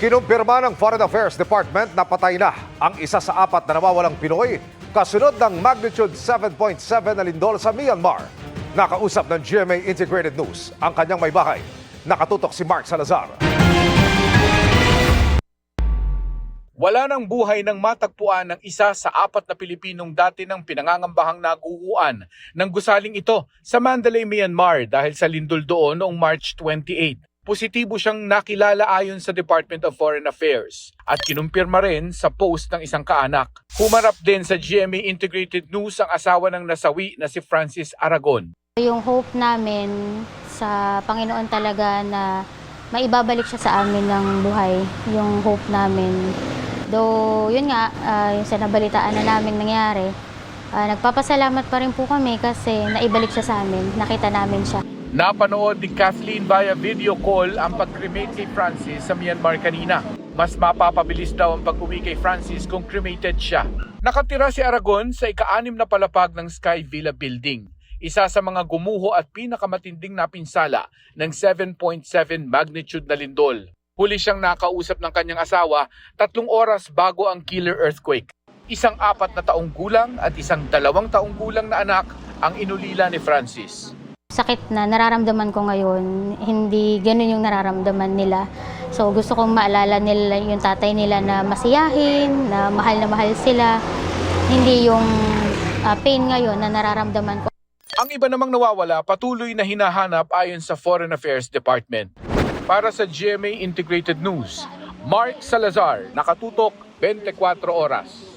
Kinumpirma ng Foreign Affairs Department na patay na ang isa sa apat na nawawalang Pinoy kasunod ng magnitude 7.7 na lindol sa Myanmar. Nakausap ng GMA Integrated News ang kanyang may bahay. Nakatutok si Mark Salazar. Wala ng buhay nang matagpuan ng isa sa apat na Pilipinong dati ng pinangangambahang naguguan ng gusaling ito sa Mandalay, Myanmar dahil sa lindol doon noong March 28. Positibo siyang nakilala ayon sa Department of Foreign Affairs at kinumpirma rin sa post ng isang kaanak. Humarap din sa GMA Integrated News ang asawa ng nasawi na si Francis Aragon. Yung hope namin sa Panginoon talaga na maibabalik siya sa amin ng buhay, yung hope namin. Though, yun nga, yung sa nabalitaan na namin nangyari, nagpapasalamat pa rin po kami kasi naibalik siya sa amin, nakita namin siya. Napanood ni Kathleen via video call ang pag-cremate kay Francis sa Myanmar kanina. Mas mapapabilis daw ang pag-uwi kay Francis kung cremated siya. Nakatira si Aragon sa ika-6 na palapag ng Sky Villa Building, isa sa mga gumuho at pinakamatinding napinsala ng 7.7 magnitude na lindol. Huli siyang nakausap ng kanyang asawa 3 oras bago ang killer earthquake. Isang 4 na taong gulang at isang 2 taong gulang na anak ang inulila ni Francis. Sakit na nararamdaman ko ngayon, hindi ganun yung nararamdaman nila. So gusto kong maalala nila yung tatay nila na masiyahin, na mahal sila. Hindi yung pain ngayon na nararamdaman ko. Ang iba namang nawawala patuloy na hinahanap ayon sa Foreign Affairs Department. Para sa GMA Integrated News, Mark Salazar, nakatutok 24 oras.